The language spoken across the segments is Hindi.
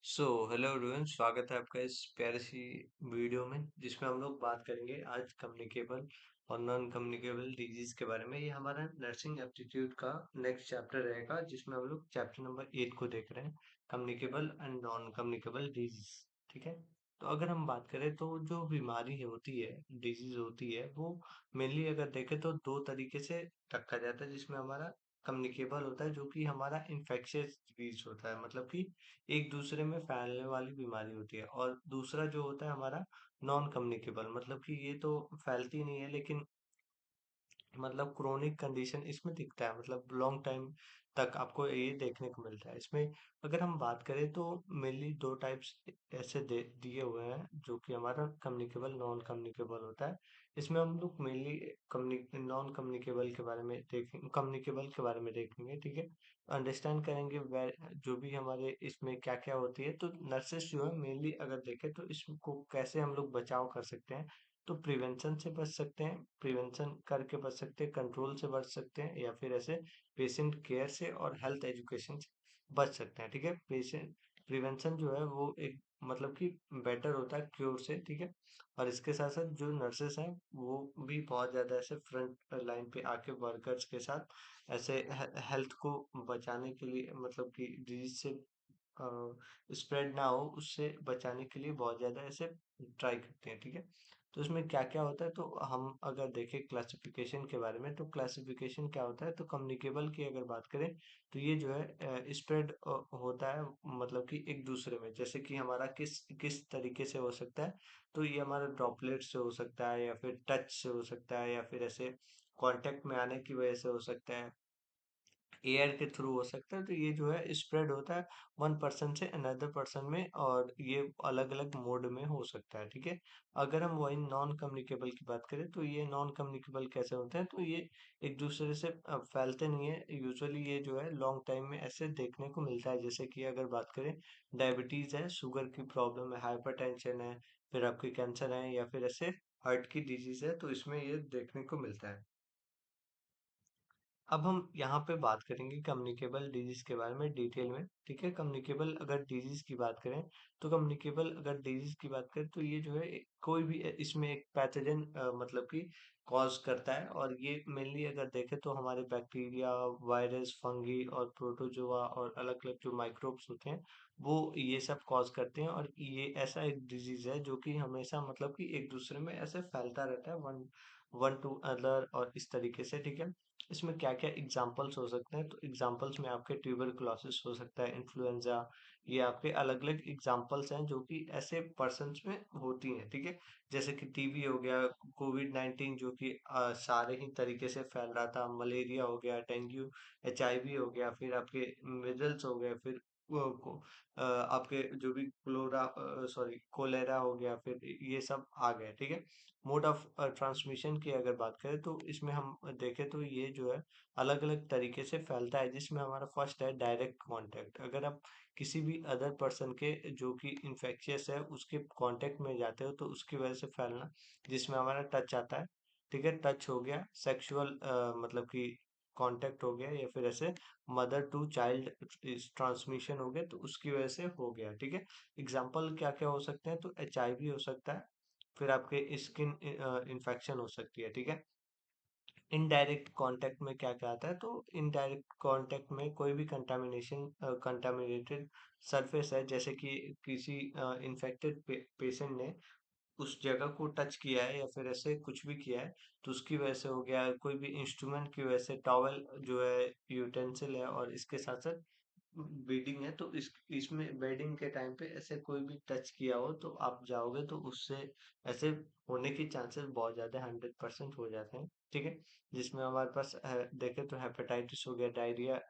हेलो एवरीवन, स्वागत है आपका इस प्यारी सी वीडियो में जिसमें हम लोग बात करेंगे आज कम्युनिकेबल और नॉन कम्युनिकेबल डिजीज के बारे में। ये हमारा नर्सिंग एप्टीट्यूड का नेक्स्ट चैप्टर रहेगा जिसमें हम लोग चैप्टर नंबर 8 को देख रहे हैं, communicable and non communicable disease. ठीक है। तो अगर हम बात करें तो जो बीमारी होती है, डिजीज होती है, वो मेनली अगर देखें तो दो तरीके से रखा जाता है, जिसमें हमारा कम्युनिकेबल होता है जो कि हमारा इन्फेक्शियस डिजीज होता है, मतलब कि एक दूसरे में फैलने वाली बीमारी होती है। और दूसरा जो होता है हमारा नॉन कम्युनिकेबल, मतलब कि ये तो फैलती नहीं है लेकिन मतलब क्रोनिक कंडीशन इसमें दिखता है, मतलब लॉन्ग टाइम तक आपको ये देखने को मिलता है। इसमें अगर हम बात करें तो मेनली दो टाइप्स ऐसे दे दिए हुए हैं जो कि हमारा कम्युनिकेबल नॉन कम्युनिकेबल होता है। इसमें हम लोग मेनली नॉन कम्युनिकेबल के बारे में देखेंगे, कम्युनिकेबल के बारे में देखेंगे। ठीक है। अंडरस्टैंड करेंगे जो भी हमारे इसमें क्या क्या होती है। तो नर्सेस जो है मेनली अगर देखें तो इसको कैसे हम लोग बचाव कर सकते हैं, तो प्रिवेंशन से बच सकते हैं, प्रिवेंशन करके बच सकते हैं, कंट्रोल से बच सकते हैं, या फिर ऐसे पेशेंट केयर से और हेल्थ एजुकेशन से बच सकते हैं। ठीक है। पेशेंट प्रिवेंशन जो है वो एक मतलब कि बेटर होता है क्योर से। ठीक है। और इसके साथ साथ जो नर्सेस हैं वो भी बहुत ज़्यादा ऐसे फ्रंट लाइन पे आके वर्कर्स के साथ ऐसे हेल्थ को बचाने के लिए, मतलब कि डिजीज से स्प्रेड ना हो उससे बचाने के लिए बहुत ज़्यादा ऐसे ट्राई करते हैं। ठीक है। तो इसमें क्या क्या होता है, तो हम अगर देखें क्लासिफिकेशन के बारे में, तो क्लासिफिकेशन क्या होता है, तो कम्युनिकेबल की अगर बात करें तो ये जो है स्प्रेड होता है, मतलब कि एक दूसरे में, जैसे कि हमारा किस किस तरीके से हो सकता है। तो ये हमारा ड्रॉपलेट से हो सकता है, या फिर टच से हो सकता है, या फिर ऐसे कांटेक्ट में आने की वजह से हो सकता है, एयर के थ्रू हो सकता है। तो ये जो है स्प्रेड होता है वन पर्सन से अनदर पर्सन में, और ये अलग अलग मोड में हो सकता है। ठीक है। अगर हम वही नॉन कम्युनिकेबल की बात करें तो ये नॉन कम्युनिकेबल कैसे होते हैं, तो ये एक दूसरे से फैलते नहीं है यूजुअली। ये जो है लॉन्ग टाइम में ऐसे देखने को मिलता है, जैसे कि अगर बात करें डायबिटीज है, शुगर की प्रॉब्लम है, हाइपरटेंशन है, फिर आपकी कैंसर है, या फिर ऐसे हार्ट की डिजीज है, तो इसमें ये देखने को मिलता है। अब हम यहाँ पे बात करेंगे कम्युनिकेबल डिजीज के बारे में डिटेल में। ठीक है। कम्युनिकेबल अगर डिजीज की बात करें, तो कम्युनिकेबल अगर डिजीज की बात करें तो ये जो है कोई भी इसमें एक पैथोजन मतलब कि कॉज करता है। और ये मेनली अगर देखें तो हमारे बैक्टीरिया, वायरस, फंगी और प्रोटोजोआ और अलग अलग जो माइक्रोब्स होते हैं वो ये सब कॉज करते हैं। और ये ऐसा एक डिजीज है जो कि हमेशा मतलब कि एक दूसरे में ऐसे फैलता रहता है, वन वन टू अदर, और इस तरीके से। ठीक है। इसमें क्या-क्या एग्जांपल्स हो सकते हैं, तो एग्जांपल्स में आपके ट्यूबरकुलोसिस हो सकता है, इन्फ्लुएंजा, ये आपके अलग-अलग एग्जांपल्स हैं जो कि ऐसे पर्सन्स में होती हैं। ठीक है। जैसे कि टीबी हो गया, कोविड-19 जो कि सारे ही तरीके से फैल रहा था, मलेरिया हो गया, डेंगू, एचआईवी हो गया, फिर आपके मिजल्स हो गए, फिर आपके जो भी कोलेरा हो गया, फिर ये सब आ गए। ठीक है। मोड ऑफ ट्रांसमिशन की अगर बात करें तो इसमें हम देखें तो ये जो है अलग अलग तरीके से फैलता है, जिसमें हमारा फर्स्ट है डायरेक्ट कांटेक्ट। अगर आप किसी भी अदर पर्सन के जो कि इन्फेक्शियस है उसके कांटेक्ट में जाते हो तो उसकी वजह से फैलना, जिसमें हमारा टच आता है। ठीक है। टच हो गया, सेक्सुअल मतलब कि कांटेक्ट हो गया, या फिर ऐसे मदर टू चाइल्ड ट्रांसमिशन हो गया, तो उसकी वजह से हो गया। ठीक है। एग्जाम्पल क्या क्या हो सकते हैं, तो एचआईवी हो सकता है, फिर आपके स्किन इन्फेक्शन हो सकती है। ठीक है। इनडायरेक्ट कांटेक्ट में क्या क्या आता है, तो इनडायरेक्ट कांटेक्ट में कोई भी कंटामिनेशन, कंटामिनेटेड सरफेस है, जैसे कि किसी इन्फेक्टेड पेशेंट ने उस जगह को टच किया है या फिर ऐसे कुछ भी किया है, तो उसकी वजह से हो गया। कोई भी इंस्ट्रूमेंट की वजह से, टॉवल जो है यूटेंसिल है, और इसके साथ साथ बेडिंग है, तो इस इसमें बेडिंग के टाइम पे ऐसे कोई भी टच किया हो तो आप जाओगे तो उससे ऐसे होने की चांसेस बहुत ज्यादा 100% हो जाते हैं। ठीक है। जिसमें हमारे पास देखे तो हेपेटाइटिस हो गया, डायरिया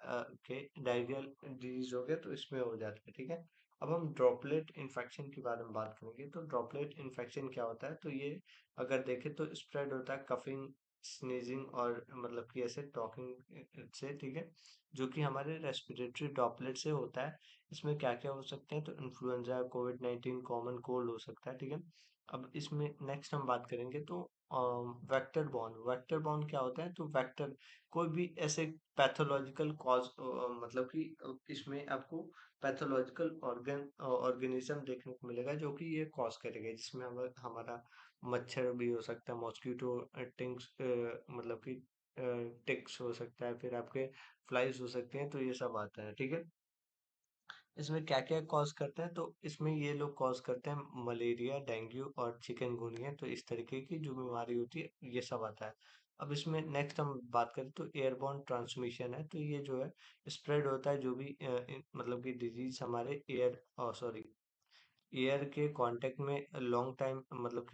के डायरियल डिजीज हो गया, तो इसमें हो जाता है। ठीक है। अब हम ड्रॉपलेट इन्फेक्शन के बारे में बात करेंगे, तो ड्रॉपलेट इन्फेक्शन क्या होता है, तो ये अगर देखें तो स्प्रेड होता है कफिंग, स्नीजिंग और मतलब कि ऐसे टॉकिंग से। ठीक है। जो कि हमारे रेस्पिरेटरी ड्रॉपलेट से होता है। इसमें क्या क्या हो सकते हैं, तो इन्फ्लुएंजा, कोविड-19, कॉमन कोल्ड हो सकता है। ठीक है। अब इसमें नेक्स्ट हम बात करेंगे तो वेक्टर बॉर्न क्या होता है? तो वेक्टर कोई भी ऐसे पैथोलॉजिकल कॉज, मतलब कि इसमें आपको पैथोलॉजिकल ऑर्गेनिज्म देखने को मिलेगा जो कि ये कॉज करेगा, जिसमें हमारा मच्छर भी हो सकता है, मॉस्किटो टिंक्स, मतलब कि टिक्स हो सकता है, फिर आपके फ्लाइज हो सकते हैं, तो ये सब आता है, ठीक है। इसमें क्या क्या कॉज करते हैं? तो इसमें ये लोग कॉज करते हैं मलेरिया, डेंगू और चिकनगुनिया, तो इस तरीके की जो बीमारी होती है ये सब आता है। अब इसमें नेक्स्ट हम बात करें तो एयरबॉर्न ट्रांसमिशन है, तो ये जो है स्प्रेड होता है, जो भी मतलब कि डिजीज हमारे सॉरी एयर के कांटेक्ट में लॉन्ग टाइम, मतलब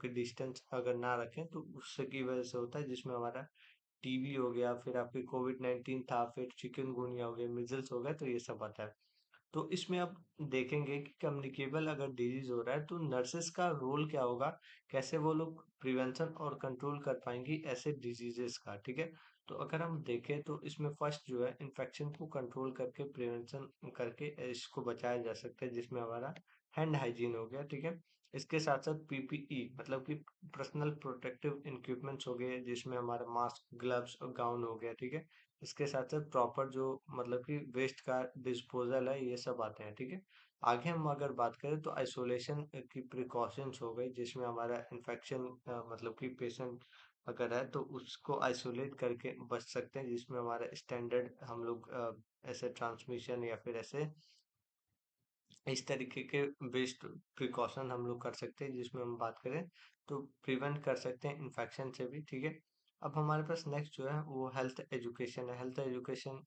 कि डिस्टेंस अगर ना रखें तो उससे की वजह से होता है, जिसमें हमारा टीबी हो गया, फिर आपके कोविड-19 था, फिर चिकनगुनिया हो गया, मीजल्स हो गया, तो ये सब आता है। तो इसमें आप देखेंगे कि कम्युनिकेबल अगर डिजीज हो रहा है तो नर्सेस का रोल क्या होगा, कैसे वो लोग प्रिवेंशन और कंट्रोल कर पाएंगी ऐसे डिजीजेस का, ठीक है। तो अगर हम देखें तो इसमें फर्स्ट जो है इन्फेक्शन को कंट्रोल करके प्रिवेंशन करके इसको बचाया जा सकता है, जिसमें हमारा हैंड हाइजीन हो गया, ठीक है। इसके साथ साथ पीपीई मतलब कि पर्सनल प्रोटेक्टिव इक्विपमेंट्स हो गए, जिसमें हमारा मास्क, ग्लव्स और गाउन हो गया, ठीक है। इसके साथ साथ प्रॉपर जो मतलब कि वेस्ट का डिस्पोजल है, ये सब आते हैं, ठीक है। आगे हम अगर बात करें तो आइसोलेशन की प्रिकॉशंस हो गई, जिसमें हमारा इन्फेक्शन मतलब कि पेशेंट अगर है तो उसको आइसोलेट करके बच सकते हैं, जिसमें हमारा स्टैंडर्ड हम लोग ऐसे ट्रांसमिशन या फिर ऐसे इस तरीके के बेस्ट प्रिकॉशन हम लोग कर सकते हैं, जिसमें हम बात करें तो प्रिवेंट कर सकते हैं इन्फेक्शन से भी, ठीक है। अब हमारे पास नेक्स्ट जो है वो हेल्थ एजुकेशन है। हेल्थ एजुकेशन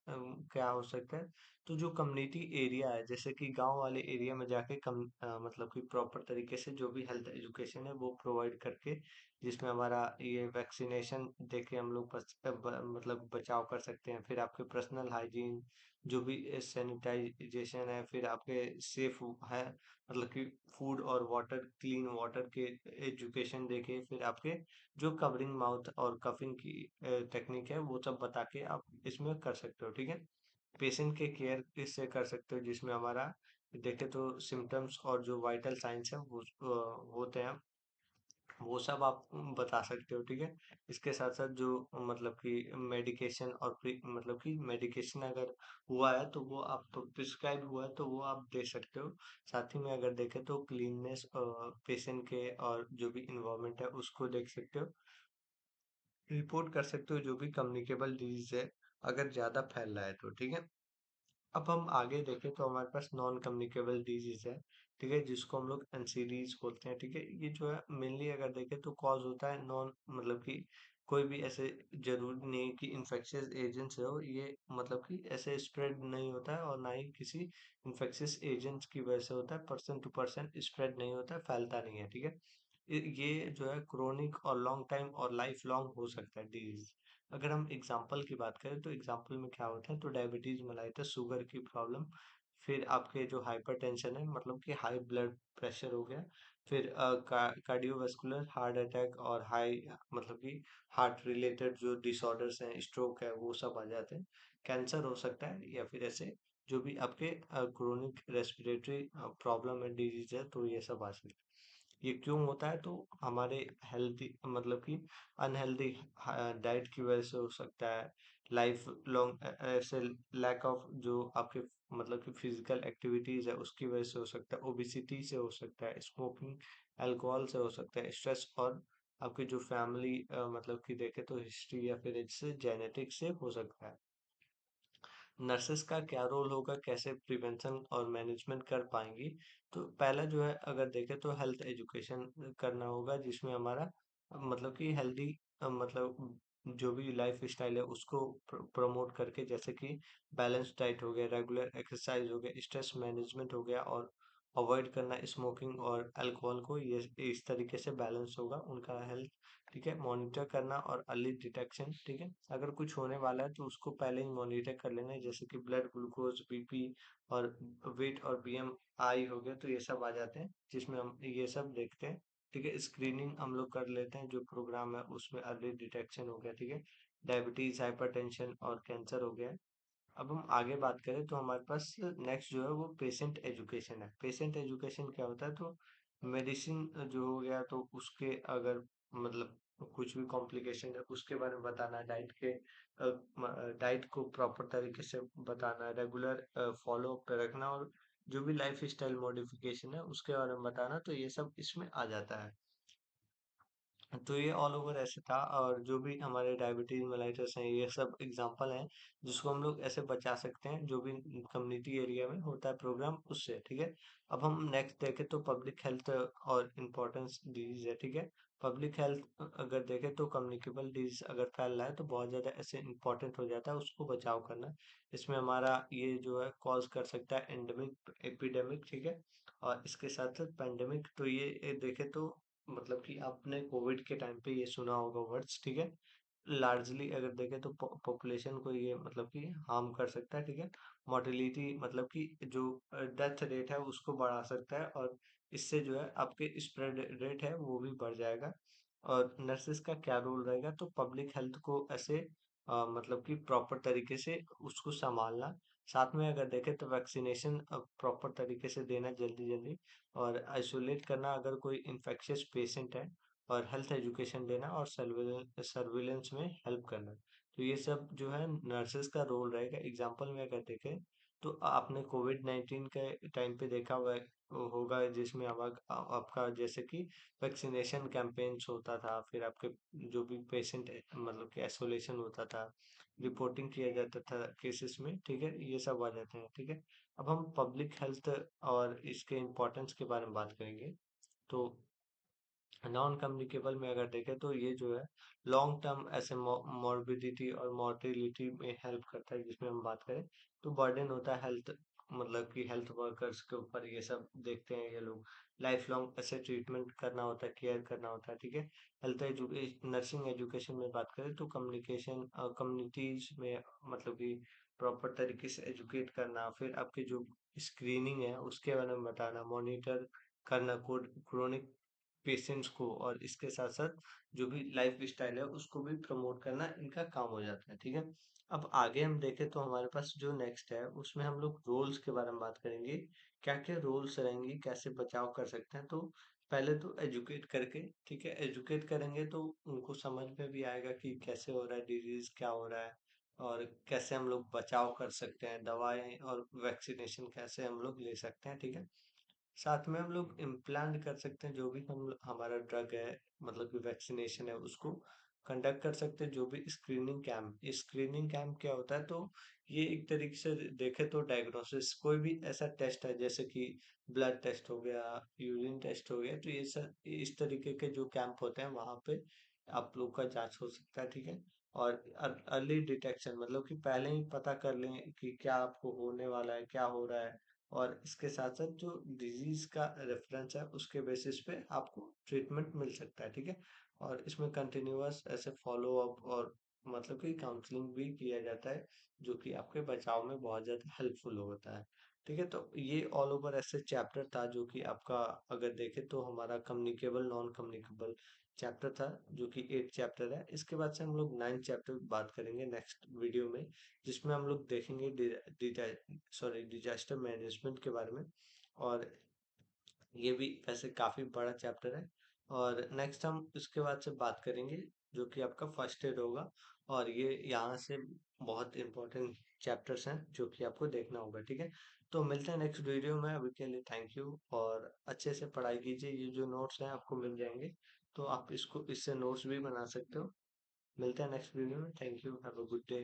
क्या हो सकता है? तो जो कम्युनिटी एरिया है, जैसे कि गांव वाले एरिया में जाके मतलब कि प्रॉपर तरीके से जो भी हेल्थ एजुकेशन है वो प्रोवाइड करके, जिसमें हमारा ये वैक्सीनेशन देके हम लोग मतलब बचाव कर सकते हैं, फिर आपके पर्सनल हाइजीन, जो भी सैनिटाइजेशन है, फिर आपके सेफ है, मतलब कि फूड और वाटर, क्लीन वाटर के एजुकेशन देके, फिर आपके जो कवरिंग माउथ और कफिंग की टेक्निक है वो सब बता के आप इसमें कर सकते हो, ठीक है। पेशेंट के केयर इससे कर सकते हो, जिसमें हमारा देखे तो सिम्टम्स और जो वाइटल साइंस है वो होते हैं, वो सब आप बता सकते हो, ठीक है। इसके साथ साथ जो मतलब कि मेडिकेशन और मतलब कि मेडिकेशन अगर हुआ है तो वो आप प्रिस्क्राइब हुआ है तो वो आप दे सकते हो। साथ ही में अगर देखें तो क्लीननेस पेशेंट के और जो भी इन्वायरमेंट है उसको देख सकते हो, रिपोर्ट कर सकते हो जो भी कम्युनिकेबल डिजीज है अगर ज्यादा फैल रहा है तो, ठीक है। अब हम आगे देखें तो हमारे पास नॉन कम्युनिकेबल डिजीज है, ठीक है, जिसको हम लोग एनसीडीज बोलते हैं, ठीक है। ये जो है मेनली अगर देखें तो कॉज होता है नॉन, मतलब कि कोई भी ऐसे जरूरी नहीं कि इन्फेक्शियस एजेंट्स हो, ये मतलब कि ऐसे स्प्रेड नहीं होता है और ना ही किसी इन्फेक्शियस एजेंट्स की वजह से होता है, पर्सन टू पर्सन स्प्रेड नहीं होता है, फैलता नहीं है, ठीक है। ये जो है क्रोनिक और लॉन्ग टाइम और लाइफ लॉन्ग हो सकता है डिजीज। अगर हम एग्जाम्पल की बात करें तो एग्जाम्पल में क्या होता है, तो डायबिटीज मेलाइटस, शुगर की प्रॉब्लम, फिर आपके जो हाइपरटेंशन है मतलब कि हाई ब्लड प्रेशर हो गया, फिर कार्डियोवास्कुलर हार्ट अटैक और हाई मतलब कि हार्ट रिलेटेड जो डिसऑर्डर्स हैं, स्ट्रोक है, वो सब आ जाते हैं। कैंसर हो सकता है, या फिर ऐसे जो भी आपके क्रोनिक रेस्पिरेटरी प्रॉब्लम है, डिजीज है, तो ये सब आ सकते हैं। ये क्यों होता है? तो हमारे हेल्दी मतलब कि अनहेल्दी डाइट की वजह से हो सकता है, लाइफ लॉन्ग ऐसे लैक ऑफ जो आपके मतलब कि फिजिकल एक्टिविटीज है उसकी वजह से हो सकता है, ओबिसिटी से हो सकता है, स्मोकिंग, अल्कोहल से हो सकता है, स्ट्रेस और आपकी जो फैमिली मतलब कि देखे तो हिस्ट्री या फिर इससे जेनेटिक से हो सकता है। नर्सेस का क्या रोल होगा, कैसे प्रिवेंशन और मैनेजमेंट कर पाएंगी? तो पहला जो है अगर देखें तो हेल्थ एजुकेशन करना होगा, जिसमें हमारा मतलब कि हेल्दी मतलब जो भी लाइफ स्टाइल है उसको प्रमोट करके, जैसे कि बैलेंस डाइट हो गया, रेगुलर एक्सरसाइज हो गया, स्ट्रेस मैनेजमेंट हो गया, और अवॉइड करना स्मोकिंग और अल्कोहल को, ये इस तरीके से बैलेंस होगा उनका हेल्थ, ठीक है। मॉनिटर करना और अर्ली डिटेक्शन, ठीक है। अगर कुछ होने वाला है तो उसको पहले ही मॉनिटर कर लेना है, जैसे कि ब्लड ग्लूकोज, बीपी और वेट और बीएमआई हो गया, तो ये सब आ जाते हैं जिसमें हम ये सब देखते हैं, ठीक है। स्क्रीनिंग हम लोग कर लेते हैं, जो प्रोग्राम है उसमें अर्ली डिटेक्शन हो गया, ठीक है। डायबिटीज, हाइपरटेंशन और कैंसर हो गया है। अब हम आगे बात करें तो हमारे पास नेक्स्ट जो है वो पेशेंट एजुकेशन है। पेशेंट एजुकेशन क्या होता है? तो मेडिसिन जो हो गया तो उसके अगर मतलब कुछ भी कॉम्प्लिकेशन है उसके बारे में बताना, डाइट को प्रॉपर तरीके से बताना, रेगुलर फॉलो अप पे रखना, और जो भी लाइफ स्टाइल मॉडिफिकेशन है उसके बारे में बताना, तो ये सब इसमें आ जाता है। तो ये ऑल ओवर ऐसे था, और जो भी हमारे डायबिटीज मेलाइटस हैं ये सब एग्जांपल हैं जिसको हम लोग ऐसे बचा सकते हैं, जो भी कम्युनिटी एरिया में होता है प्रोग्राम उससे, ठीक है। अब हम नेक्स्ट देखें तो पब्लिक हेल्थ और इम्पोर्टेंस डिजीज है, ठीक है। पब्लिक हेल्थ अगर देखें तो कम्युनिकेबल डिजीज अगर फैल रहा है तो बहुत ज्यादा ऐसे इंपॉर्टेंट हो जाता है उसको बचाव करना। इसमें हमारा ये जो है कॉज कर सकता है एंडेमिक, एपिडेमिक, ठीक है। और इसके साथ साथ पेंडेमिक, तो ये देखें तो मतलब कि आपने कोविड के टाइम पे ये सुना होगा वर्ड्स, ठीक है। लार्जली अगर देखें तो पॉपुलेशन को ये मतलब कि हार्म कर सकता है, ठीक है। मोर्टेलिटी मतलब कि जो डेथ रेट है उसको बढ़ा सकता है, और इससे जो है आपके स्प्रेड रेट है वो भी बढ़ जाएगा। और नर्सेस का क्या रोल रहेगा, तो पब्लिक हेल्थ को ऐसे मतलब कि प्रॉपर तरीके से उसको संभालना। साथ में अगर देखें तो वैक्सीनेशन प्रॉपर तरीके से देना जल्दी जल्दी, और आइसोलेट करना अगर कोई इन्फेक्शियस पेशेंट है, और हेल्थ एजुकेशन देना, और सर्विलेंस में हेल्प करना। तो ये सब जो है नर्सेस का रोल रहेगा। एग्जाम्पल में अगर देखें तो आपने कोविड 19 के टाइम पे देखा हुआ होगा, जिसमें आपका जैसे कि वैक्सीनेशन कैंपेन्स होता था, फिर आपके जो भी पेशेंट मतलब कि आइसोलेशन होता था, रिपोर्टिंग किया जाता था केसेस में, ठीक है, ये सब आ जाते हैं, ठीक है। अब हम पब्लिक हेल्थ और इसके इम्पोर्टेंस के बारे में बात करेंगे। तो नॉन कम्युनिकेबल में अगर देखें तो ये जो है लॉन्ग टर्म ऐसे मॉर्बिडिटी और मॉर्टेलिटी में हेल्प करता है, जिसमें हम बात करें तो बर्डन होता है हेल्थ, मतलब कि हेल्थ वर्कर्स के ऊपर, ये सब देखते हैं ये लोग, लाइफ लॉन्ग ऐसे ट्रीटमेंट करना होता है, केयर करना होता है, ठीक है। हेल्थ एजुकेशन, नर्सिंग एजुकेशन में बात करें तो कम्युनिकेशन कम्युनिटीज में मतलब कि प्रॉपर तरीके से एजुकेट करना, फिर आपके जो स्क्रीनिंग है उसके बारे में बताना, मॉनिटर करना क्रोनिक पेशेंट्स को, और इसके साथ साथ जो भी लाइफ स्टाइल है उसको भी प्रमोट करना इनका काम हो जाता है, ठीक है। अब आगे हम देखें तो हमारे पास जो नेक्स्ट है उसमें हम लोग रोल्स के बारे में बात करेंगे, क्या क्या रोल्स रहेंगे, कैसे बचाव कर सकते हैं। तो पहले तो एजुकेट करके, ठीक है, एजुकेट करेंगे तो उनको समझ में भी आएगा कि कैसे हो रहा है, डिजीज क्या हो रहा है, और कैसे हम लोग बचाव कर सकते हैं, दवाएं और वैक्सीनेशन कैसे हम लोग ले सकते हैं, ठीक है। साथ में हम लोग इम्प्लांट कर सकते हैं, जो भी हम हमारा ड्रग है मतलब कि वैक्सीनेशन है उसको कंडक्ट कर सकते हैं, जो भी स्क्रीनिंग कैंप। स्क्रीनिंग कैंप क्या होता है, तो ये एक तरीके से देखे तो डायग्नोसिस, कोई भी ऐसा टेस्ट है जैसे कि ब्लड टेस्ट हो गया, यूरिन टेस्ट हो गया, तो ये सब इस तरीके के जो कैंप होते हैं वहां पे आप लोग का जांच हो सकता है, ठीक है। और अर्ली डिटेक्शन मतलब कि पहले ही पता कर लें कि क्या आपको होने वाला है, क्या हो रहा है, और इसके साथ साथ जो डिजीज का रेफरेंस है उसके बेसिस पे आपको ट्रीटमेंट मिल सकता है, ठीक है। और इसमें कंटिन्यूअस ऐसे फॉलो अप और मतलब कि काउंसलिंग भी किया जाता है, जो कि आपके बचाव में बहुत ज्यादा हेल्पफुल होता है, ठीक है। तो ये ऑल ओवर ऐसे चैप्टर था जो कि आपका अगर देखें तो हमारा कम्युनिकेबल नॉन कम्युनिकेबल चैप्टर था, जो कि 8 चैप्टर है। इसके बाद से हम लोग 9 चैप्टर बात करेंगे नेक्स्ट वीडियो में, जिसमें हम लोग देखेंगे डिजास्टर मैनेजमेंट के बारे में। और ये भी वैसे काफी बड़ा चैप्टर है। और नेक्स्ट हम इसके बाद से बात करेंगे जो कि आपका फर्स्ट एड होगा, और ये यहाँ से बहुत इंपॉर्टेंट चैप्टर्स हैं जो कि आपको देखना होगा, ठीक है। तो मिलते हैं नेक्स्ट वीडियो में, अभी के लिए थैंक यू, और अच्छे से पढ़ाई कीजिए, ये जो नोट्स हैं आपको मिल जाएंगे, तो आप इसको इससे नोट्स भी बना सकते हो। मिलते हैं नेक्स्ट वीडियो में, thank you, have a good day.